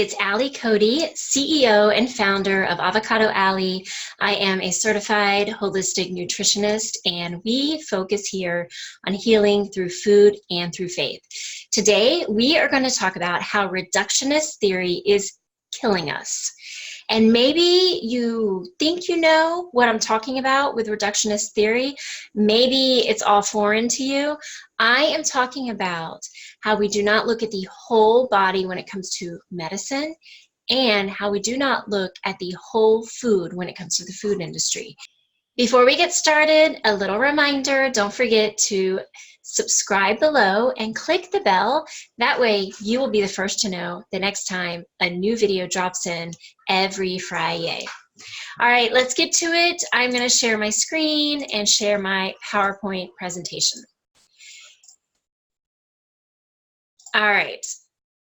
It's Allie Cody, CEO and founder of Avocado Alley. I am a certified holistic nutritionist, and we focus here on healing through food and through faith. Today, we are going to talk about how reductionist theory is killing us. And maybe you think you know what I'm talking about with reductionist theory. Maybe it's all foreign to you. I am talking about how we do not look at the whole body when it comes to medicine, and how we do not look at the whole food when it comes to the food industry. Before we get started, a little reminder, don't forget to subscribe below and click the bell. That way you will be the first to know the next time a new video drops in every Friday. All right, let's get to it. I'm going to share my screen and share my PowerPoint presentation. All right,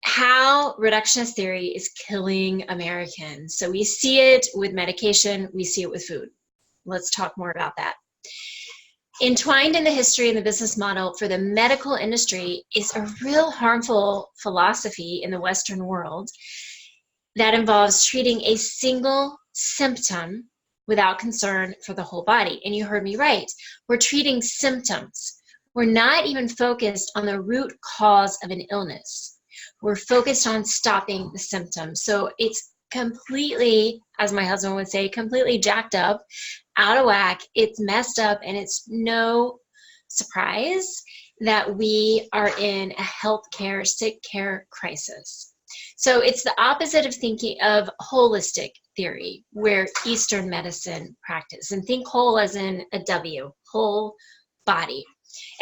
how reductionist theory is killing Americans. So we see it with medication, we see it with food. Let's talk more about that. Entwined in the history and the business model for the medical industry is a real harmful philosophy in the Western world that involves treating a single symptom without concern for the whole body. And you heard me right. We're treating symptoms. We're not even focused on the root cause of an illness. We're focused on stopping the symptoms. So it's completely, as my husband would say, completely jacked up, out of whack. It's messed up, and it's no surprise that we are in a healthcare, sick care crisis. So it's the opposite of thinking of holistic theory, where Eastern medicine practice, and think whole as in a W, whole body.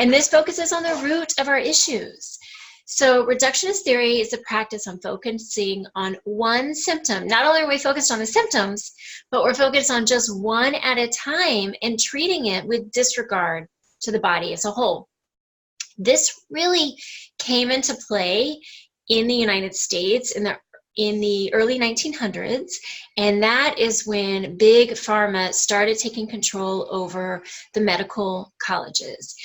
And this focuses on the root of our issues. So reductionist theory is a practice on focusing on one symptom. Not only are we focused on the symptoms, but we're focused on just one at a time and treating it with disregard to the body as a whole. This really came into play in the United States in the early 1900s, and that is when big pharma started taking control over the medical colleges.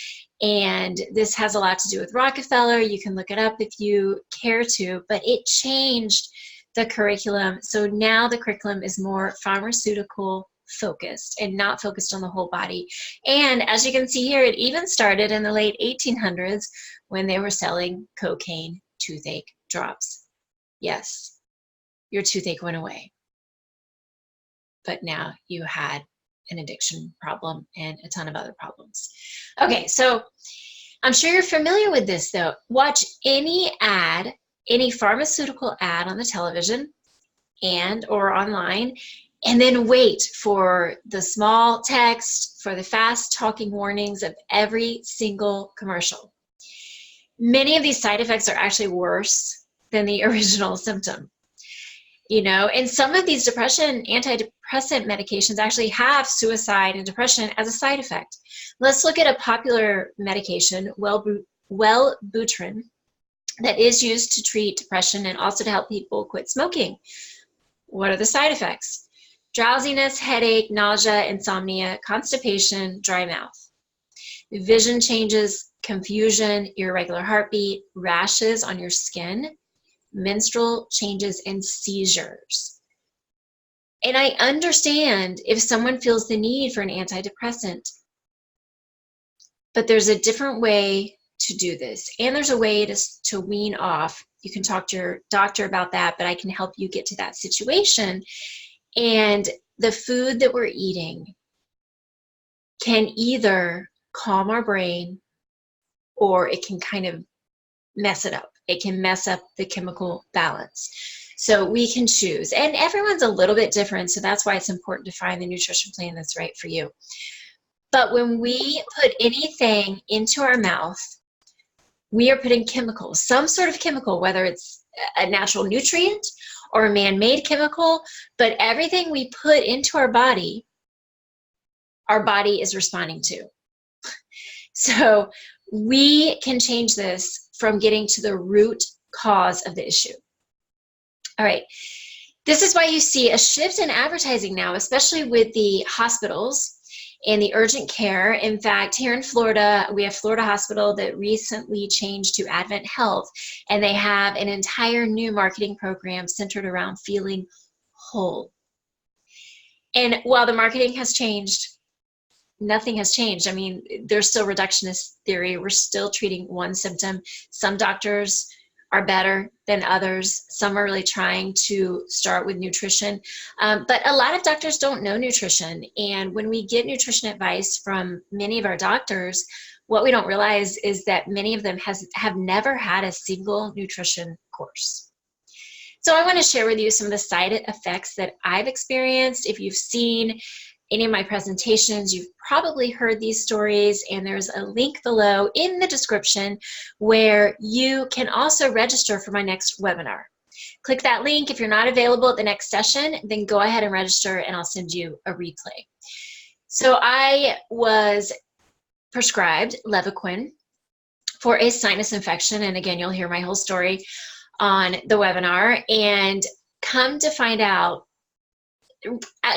And this has a lot to do with Rockefeller. You can look it up if you care to, but it changed the curriculum. So now the curriculum is more pharmaceutical focused and not focused on the whole body. And as you can see here, it even started in the late 1800s when they were selling cocaine toothache drops. Yes, your toothache went away, but now you had an addiction problem and a ton of other problems. Okay, so I'm sure you're familiar with this though. Watch any ad, any pharmaceutical ad on the television and or online, and then wait for the small text, for the fast talking warnings of every single commercial. Many of these side effects are actually worse than the original symptom. You know, and some of these antidepressant medications actually have suicide and depression as a side effect. Let's look at a popular medication, Wellbutrin, that is used to treat depression and also to help people quit smoking. What are the side effects? Drowsiness, headache, nausea, insomnia, constipation, dry mouth. Vision changes, confusion, irregular heartbeat, rashes on your skin, menstrual changes, and seizures. And I understand if someone feels the need for an antidepressant, but there's a different way to do this. And there's a way to wean off. You can talk to your doctor about that, but I can help you get to that situation. And the food that we're eating can either calm our brain, or it can kind of mess it up. It can mess up the chemical balance. So we can choose. And everyone's a little bit different, so that's why it's important to find the nutrition plan that's right for you. But when we put anything into our mouth, we are putting chemicals, some sort of chemical, whether it's a natural nutrient or a man-made chemical, but everything we put into our body is responding to. So we can change this from getting to the root cause of the issue. All right, this is why you see a shift in advertising now, especially with the hospitals and the urgent care. In fact, here in Florida, we have Florida Hospital that recently changed to Advent Health, and they have an entire new marketing program centered around feeling whole. And while the marketing has changed, nothing has changed. I mean, there's still reductionist theory. We're still treating one symptom. Some doctors are better than others. Some are really trying to start with nutrition. But a lot of doctors don't know nutrition. And when we get nutrition advice from many of our doctors, what we don't realize is that many of them have never had a single nutrition course. So I want to share with you some of the side effects that I've experienced. If you've seen any of my presentations, you've probably heard these stories, and there's a link below in the description where you can also register for my next webinar. Click that link. If you're not available at the next session, then go ahead and register and I'll send you a replay. So I was prescribed Levaquin for a sinus infection, and again, you'll hear my whole story on the webinar. And come to find out,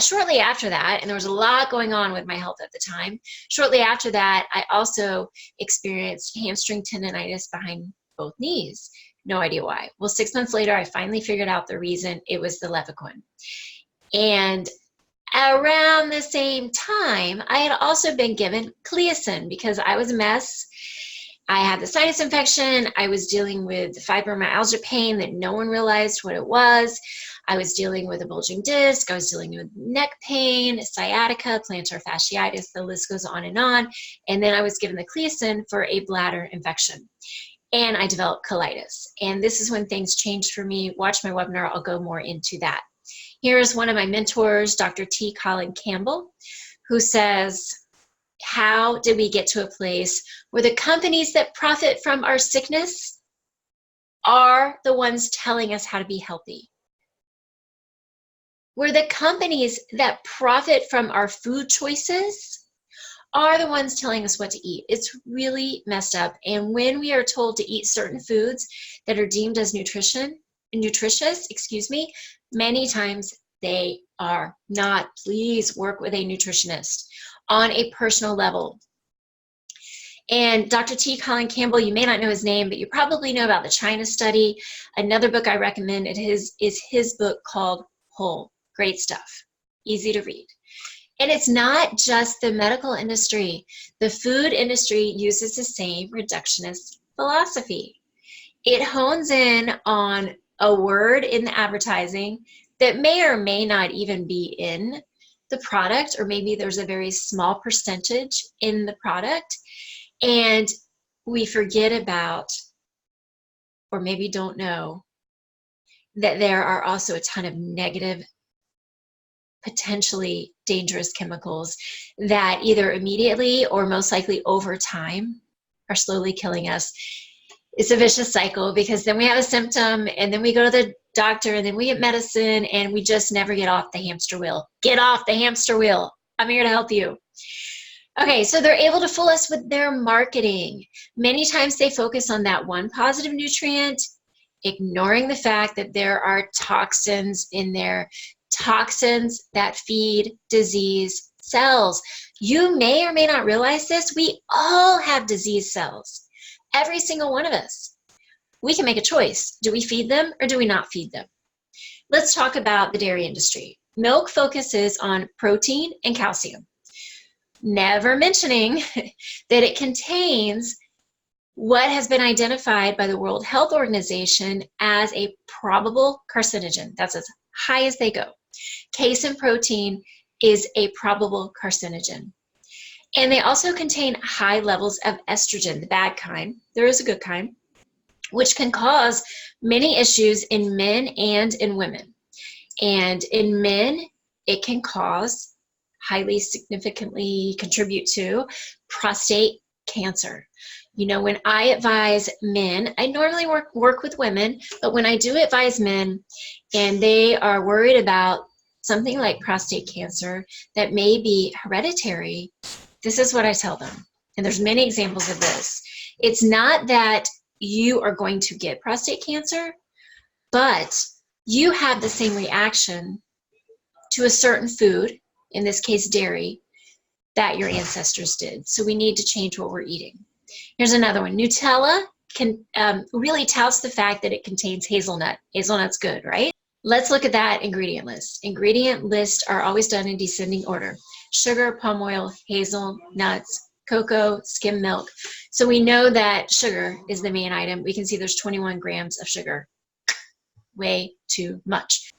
shortly after that, and there was a lot going on with my health at the time, shortly after that, I also experienced hamstring tendonitis behind both knees. No idea why. Well, 6 months later, I finally figured out the reason. It was the Levaquin. And around the same time, I had also been given Cleocin because I was a mess. I had the sinus infection. I was dealing with fibromyalgia pain that no one realized what it was. I was dealing with a bulging disc. I was dealing with neck pain, sciatica, plantar fasciitis. The list goes on. And then I was given the Cleocin for a bladder infection. And I developed colitis. And this is when things changed for me. Watch my webinar. I'll go more into that. Here's one of my mentors, Dr. Colin Campbell, who says, how did we get to a place where the companies that profit from our sickness are the ones telling us how to be healthy? Where the companies that profit from our food choices are the ones telling us what to eat. It's really messed up. And when we are told to eat certain foods that are deemed as nutritious, many times they are not. Please work with a nutritionist on a personal level. And Dr. Colin Campbell, you may not know his name, but you probably know about the China study. Another book I recommend is his book called Whole. Great stuff, easy to read. And it's not just the medical industry. The food industry uses the same reductionist philosophy. It hones in on a word in the advertising that may or may not even be in the product, or maybe there's a very small percentage in the product, and we forget about, or maybe don't know, that there are also a ton of negative, potentially dangerous chemicals that either immediately or most likely over time are slowly killing us. It's a vicious cycle because then we have a symptom and then we go to the doctor and then we get medicine and we just never get off the hamster wheel. Get off the hamster wheel. I'm here to help you. Okay, so they're able to fool us with their marketing. Many times they focus on that one positive nutrient, ignoring the fact that there are toxins in there. Toxins that feed disease cells. You may or may not realize this. We all have disease cells. Every single one of us. We can make a choice. Do we feed them or do we not feed them? Let's talk about the dairy industry. Milk focuses on protein and calcium, never mentioning that it contains what has been identified by the World Health Organization as a probable carcinogen. That's as high as they go. Casein protein is a probable carcinogen. And they also contain high levels of estrogen, the bad kind. There is a good kind, which can cause many issues in men and in women. And in men, it can cause, highly significantly contribute to, prostate cancer. You know, when I advise men, I normally work with women, but when I do advise men and they are worried about something like prostate cancer that may be hereditary, this is what I tell them. And there's many examples of this. It's not that you are going to get prostate cancer, but you have the same reaction to a certain food, in this case dairy, that your ancestors did. So we need to change what we're eating. Here's another one. Nutella can really touts the fact that it contains hazelnut. Hazelnut's good, right? Let's look at that ingredient list. Ingredient lists are always done in descending order. Sugar, palm oil, hazelnuts, cocoa, skim milk. So we know that sugar is the main item. We can see there's 21 grams of sugar. Way too much.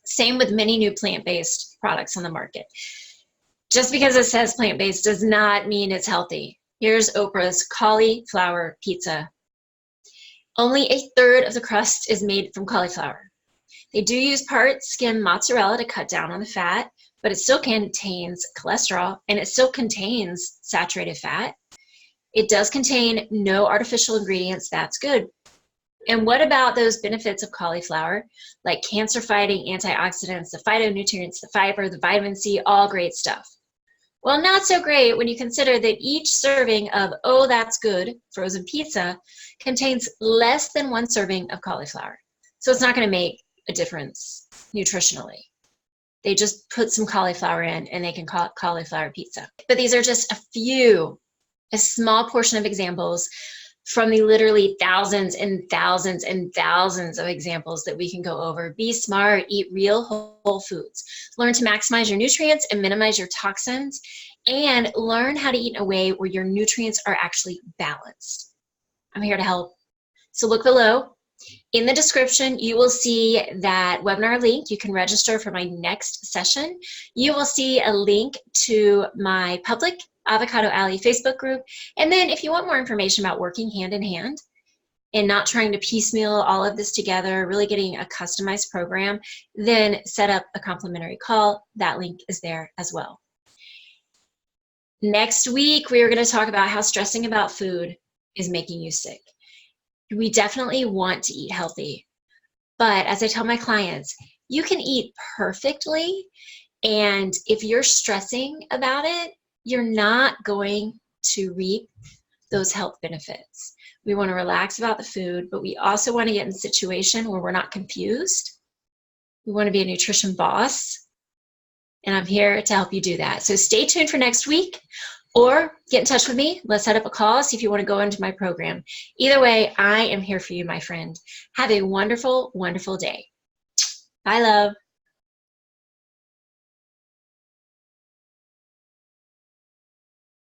Same with many new plant-based products on the market. Just because it says plant-based does not mean it's healthy. Here's Oprah's cauliflower pizza. Only 1/3 of the crust is made from cauliflower. They do use part skim mozzarella to cut down on the fat, but it still contains cholesterol and it still contains saturated fat. It does contain no artificial ingredients. That's good. And what about those benefits of cauliflower, like cancer-fighting antioxidants, the phytonutrients, the fiber, the vitamin C, all great stuff? Well, not so great when you consider that each serving of, oh, that's good, frozen pizza contains less than 1 serving of cauliflower. So it's not going to make a difference nutritionally. They just put some cauliflower in and they can call it cauliflower pizza. But these are just a small portion of examples from the literally thousands and thousands and thousands of examples that we can go over. Be smart, eat real whole foods. Learn to maximize your nutrients and minimize your toxins, and learn how to eat in a way where your nutrients are actually balanced. I'm here to help. So look below. In the description, you will see that webinar link. You can register for my next session. You will see a link to my public Avocado Alley Facebook group. And then if you want more information about working hand in hand and not trying to piecemeal all of this together, really getting a customized program, then set up a complimentary call. That link is there as well. Next week, we are going to talk about how stressing about food is making you sick. We definitely want to eat healthy, but as I tell my clients, you can eat perfectly, and if you're stressing about it, you're not going to reap those health benefits. We want to relax about the food, but we also want to get in a situation where we're not confused. We want to be a nutrition boss, and I'm here to help you do that. So stay tuned for next week. Or get in touch with me. Let's set up a call, see if you want to go into my program. Either way, I am here for you, my friend. Have a wonderful, wonderful day. Bye, love.